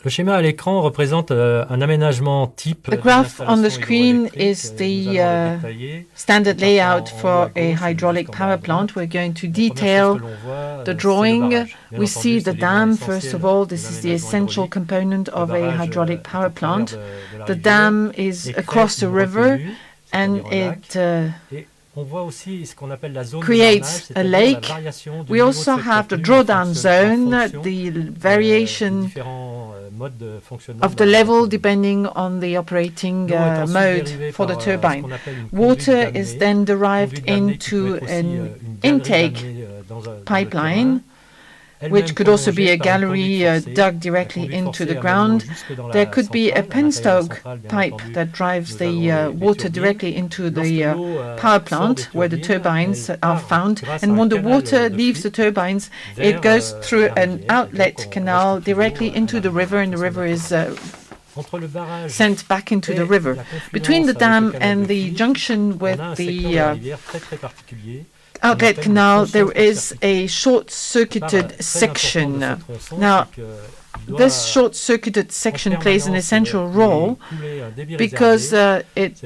Le schéma à l'écran représente un aménagement type. The graph on the screen is the standard layout for a hydraulic power plant. We're going to detail the drawing. We see the dam, first of all. This is the essential component of a hydraulic power plant. The dam is across the river and it creates a lake. We also have the drawdown zone, the variation of the level depending on the operating mode for the turbine. Water is then derived into an intake pipeline, which could also be a gallery dug directly into the ground. There could be a penstoke pipe that drives the water directly into the power plant where the turbines are found. And when the water leaves the turbines, it goes through an outlet canal directly into the river, and the river is sent back into the river. Between the dam and the junction with the outlet canal, there is a short-circuited section. Now, this short-circuited section plays an essential role because it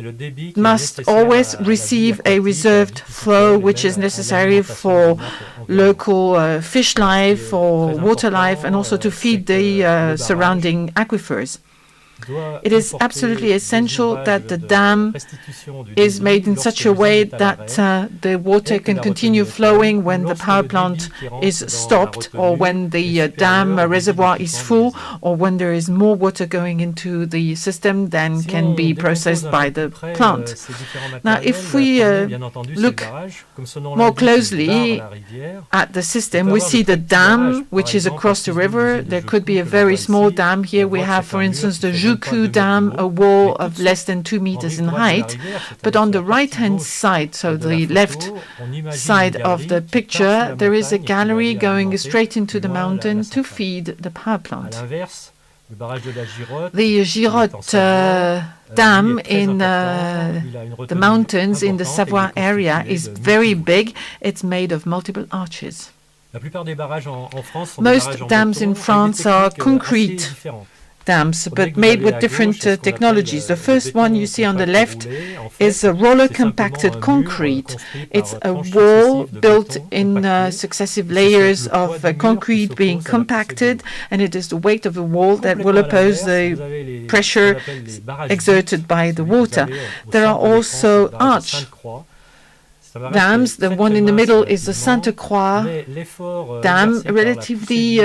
must always receive a reserved flow, which is necessary for local fish life or water life, and also to feed the surrounding aquifers. It is absolutely essential that the dam is made in such a way that the water can continue flowing when the power plant is stopped, or when the dam reservoir is full, or when there is more water going into the system than can be processed by the plant. Now, if we look more closely at the system, we see the dam, which is across the river. There could be a very small dam. Here we have, for instance, the Juku Dam, a wall of less than 2 meters in height. But on the right-hand side, so the left side of the picture, there is a gallery going straight into the mountain to feed the power plant. The Girotte Dam in the mountains in the Savoie area is very big. It's made of multiple arches. Most dams in France are concrete dams, but made with different technologies. The first one you see on the left is a roller compacted concrete. It's a wall built in successive layers of concrete being compacted, and it is the weight of the wall that will oppose the pressure exerted by the water. There are also arch dams. The one in the middle is the Sainte Croix Dam, relatively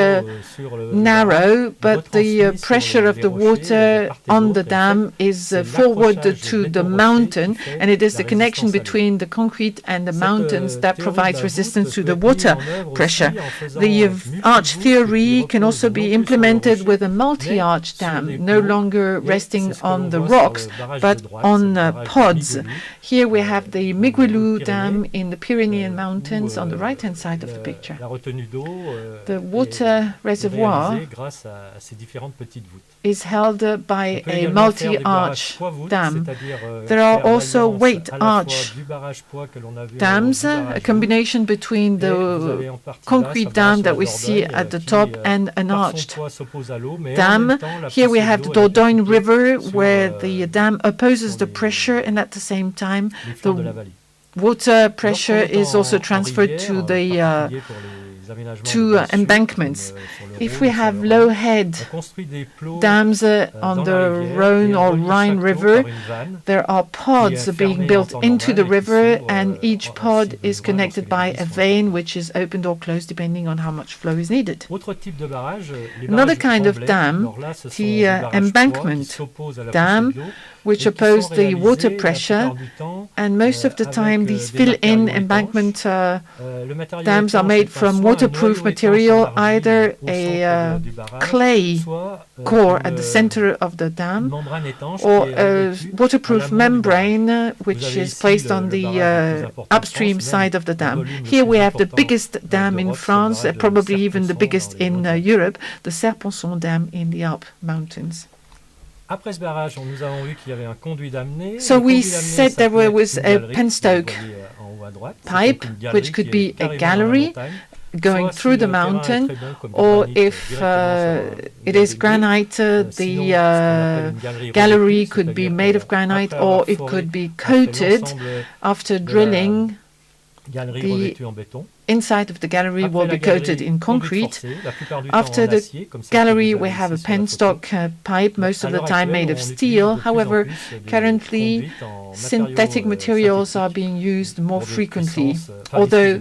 narrow, but the pressure of the water on the dam is forward to the mountain, and it is the connection between the concrete and the mountains that provides resistance to the water pressure. The arch theory can also be implemented with a multi-arch dam, no longer resting on the rocks, but on pods. Here we have the Miguelou Dam in the Pyrenean Mountains on the right-hand side of the picture. The water reservoir is held by a multi-arch dam. There are also weight arch dams, a combination between the concrete dam that we see at the top and an arched dam. Here we have the Dordogne River, where the dam opposes the pressure, and at the same time the water pressure is also transferred to the embankments. If we have low head dams on the Rhone or Rhine River, there are pods being built into the river, and each pod is connected by a vein which is opened or closed depending on how much flow is needed. Another kind of dam, the embankment dam, which oppose the water pressure, and most of the time these fill-in embankment dams are made from waterproof material, either a clay core at the center of the dam, or a waterproof membrane which is placed on the upstream side of the dam. Here we have the biggest dam in France, probably even the biggest in Europe, the Serponçon Dam in the Alpes Mountains. So we said there was a penstoke pipe, which could be a gallery. going through the mountain, or if it is granite, the gallery could be made of granite, or it could be coated after drilling. The inside of the gallery will be coated in concrete. After the gallery, we have a penstock pipe, most of the time made of steel. However, currently, synthetic materials are being used more frequently, although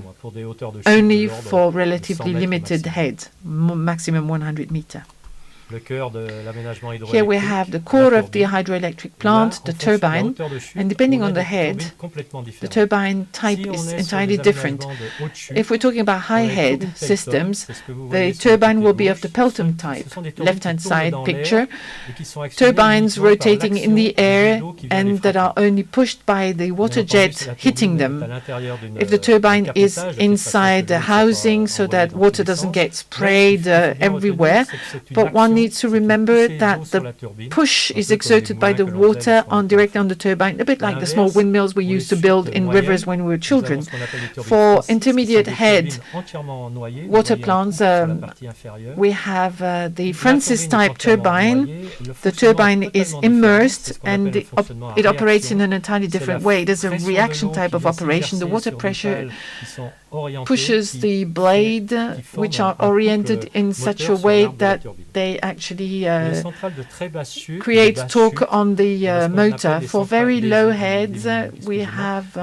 only for relatively limited heads, maximum 100 meters. Here we have the core of the hydroelectric plant, the turbine, and depending on the head, the turbine type is entirely different. If we're talking about high head systems, the turbine will be of the Pelton type, left-hand side picture, turbines rotating in the air and that are only pushed by the water jet hitting them. If the turbine is inside the housing so that water doesn't get sprayed everywhere, but one needs to remember that the push is exerted by the water directly on the turbine, a bit like the small windmills we used to build in rivers when we were children. For intermediate head water plants, we have the Francis type turbine. The turbine is immersed and it operates in an entirely different way. There's a reaction type of operation. The water pressure pushes the blade, which are oriented in such a way that they actually create torque on the motor. For very low heads, we have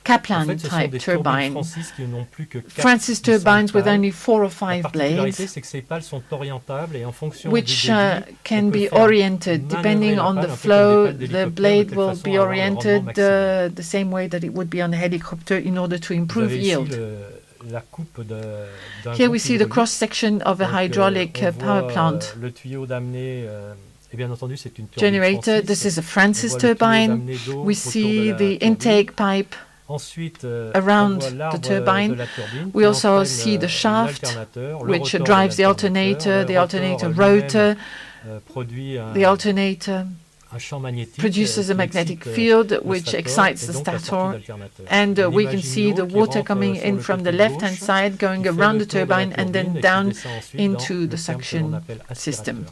Kaplan type turbine. Francis turbines with only 4 or 5 blades, which can be oriented depending on the flow. The blade will be oriented the same way that it would be on a helicopter in order to improve yield. Here we see the cross-section of a hydraulic power plant. Generator, this is a Francis turbine. We see the intake pipe around the turbine. We also see the shaft, which drives the alternator rotor. The alternator produces a magnetic field which excites the stator, and we can see the water coming in from the left-hand side, going around the turbine and then down into the suction system.